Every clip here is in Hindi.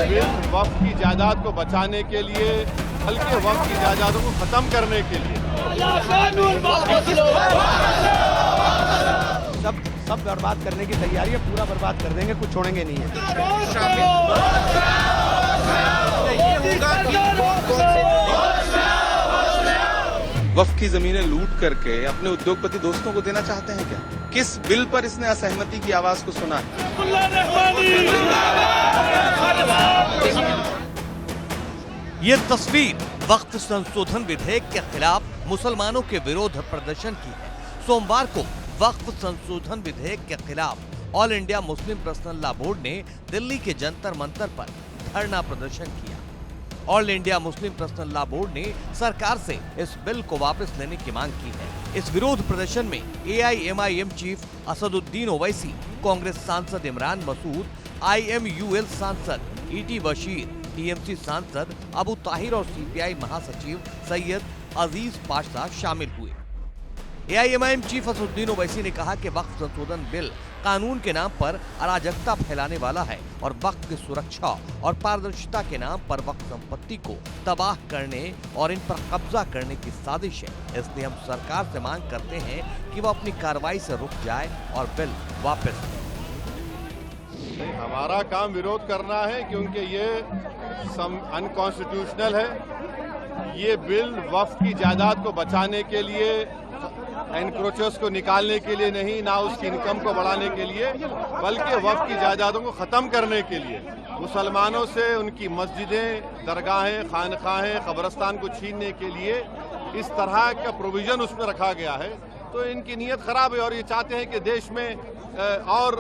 बिल वक्फ की जायदाद को बचाने के लिए, बल्कि वक्फ की जायदादों को खत्म करने के लिए। सब बर्बाद करने की तैयारी है, पूरा बर्बाद कर देंगे, कुछ छोड़ेंगे नहीं है। वक्फ की जमीनें लूट करके अपने उद्योगपति दोस्तों को देना चाहते हैं क्या? किस बिल पर इसने असहमति की आवाज को सुना है? ये तस्वीर वक्फ संशोधन विधेयक के खिलाफ मुसलमानों के विरोध प्रदर्शन की है। सोमवार को वक्फ संशोधन विधेयक के खिलाफ all India Muslim personal law board ने दिल्ली के जंतर मंतर पर धरना प्रदर्शन किया। All India Muslim personal law board ने सरकार से इस बिल को वापस लेने की मांग की है। इस विरोध प्रदर्शन में AIMIM चीफ असदुद्दीन ओवैसी, कांग्रेस सांसद इमरान मसूद, IMUL सांसद ET बशीर, TMC सांसद अबू ताहिर और CPI महासचिव सैयद अजीज पाशा शामिल हुए। AIMIM चीफ असदुद्दीन ओवैसी ने कहा कि वक्फ संशोधन बिल कानून के नाम पर अराजकता फैलाने वाला है और वक्फ की सुरक्षा और पारदर्शिता के नाम पर वक्फ संपत्ति को तबाह करने और इन पर कब्जा करने की साजिश है। इसलिए हम सरकार से मांग करते हैं कि वह अपनी कार्रवाई से रुक जाए और बिल वापस ले। हमारा काम विरोध करना है, क्योंकि ये अनकॉन्स्टिट्यूशनल है। ये बिल वक्फ की जायदाद को बचाने के लिए, एनक्रोचर्स को निकालने के लिए नहीं, ना उसकी इनकम को बढ़ाने के लिए, बल्कि वक्फ की जायदादों को खत्म करने के लिए। मुसलमानों से उनकी मस्जिदें, दरगाहें, खानखाहें, कब्रस्तान को छीनने के लिए इस तरह का प्रोविजन उसमें रखा गया है। तो इनकी नीयत खराब है और ये चाहते हैं कि देश में और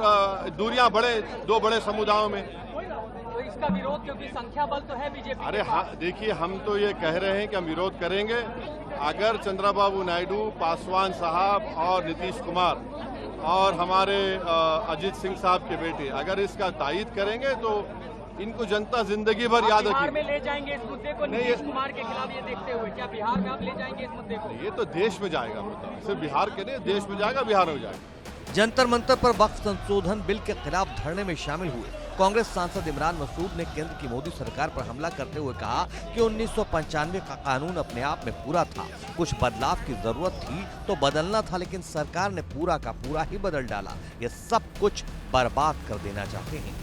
दूरियां बढ़े दो बड़े समुदायों में। तो इसका विरोध, क्योंकि संख्या बल तो है बीजेपी। अरे हाँ, देखिए, हम तो ये कह रहे हैं कि हम विरोध करेंगे। अगर चंद्रबाबू नायडू, पासवान साहब और नीतीश कुमार और हमारे अजीत सिंह साहब के बेटे अगर इसका तायीद करेंगे तो इनको जनता जिंदगी भर याद रखेगी। बिहार में ले जाएंगे इस मुद्दे को नीतीश कुमार के खिलाफ, ये देखते हुए क्या बिहार में आप ले जाएंगे इस मुद्दे को? ये तो देश में जाएगा मुद्दा, सिर्फ बिहार के नहीं, देश में जाएगा, बिहार में जाएगा। जंतर मंतर पर वक्फ संशोधन बिल के खिलाफ धरने में शामिल हुए कांग्रेस सांसद इमरान मसूद ने केंद्र की मोदी सरकार पर हमला करते हुए कहा कि 1995 का कानून अपने आप में पूरा था, कुछ बदलाव की जरूरत थी तो बदलना था, लेकिन सरकार ने पूरा का पूरा ही बदल डाला। ये सब कुछ बर्बाद कर देना चाहते हैं।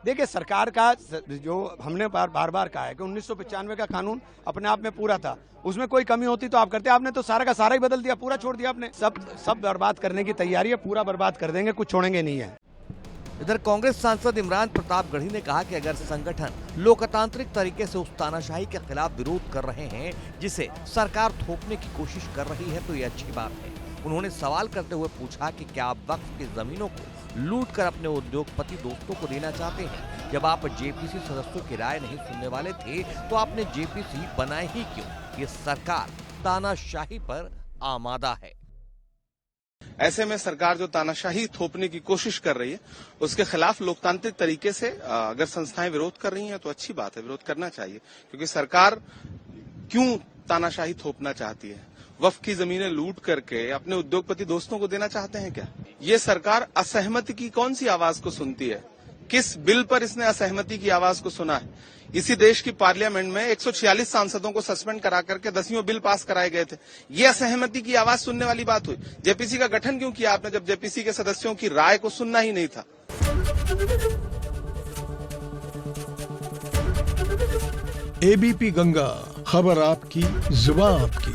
देखिए, सरकार का जो हमने बार बार कहा है कि 1995 का कानून अपने आप में पूरा था, उसमें कोई कमी होती तो आप करते। आपने तो सारा का सारा ही बदल दिया, पूरा छोड़ दिया आपने। सब बर्बाद करने की तैयारी है, पूरा बर्बाद कर देंगे, कुछ छोड़ेंगे नहीं है। इधर कांग्रेस सांसद इमरान प्रतापगढ़ी ने कहा कि अगर संगठन लोकतांत्रिक तरीके से उस तानाशाही के खिलाफ विरोध कर रहे हैं जिसे सरकार थोपने की कोशिश कर रही है तो ये अच्छी बात है। उन्होंने सवाल करते हुए पूछा कि क्या आप वक्फ की जमीनों को लूट कर अपने उद्योगपति दोस्तों को देना चाहते हैं? जब आप JPC सदस्यों की राय नहीं सुनने वाले थे तो आपने JPC बनाए ही क्यों? ये सरकार तानाशाही पर आमादा है। ऐसे में सरकार जो तानाशाही थोपने की कोशिश कर रही है उसके खिलाफ लोकतांत्रिक तरीके से अगर संस्थाएं विरोध कर रही हैं तो अच्छी बात है, विरोध करना चाहिए। क्योंकि सरकार क्यों तानाशाही थोपना चाहती है? वक्फ की जमीनें लूट करके अपने उद्योगपति दोस्तों को देना चाहते हैं क्या? ये सरकार असहमति की कौन सी आवाज को सुनती है? किस बिल पर इसने असहमति की आवाज को सुना है? इसी देश की पार्लियामेंट में 146 सांसदों को सस्पेंड करा करके 10वीं बिल पास कराए गए थे। ये असहमति की आवाज सुनने वाली बात हुई। JPC का गठन क्यों किया आपने जब JPC के सदस्यों की राय को सुनना ही नहीं था? ABP गंगा, खबर आपकी, जुबान आपकी।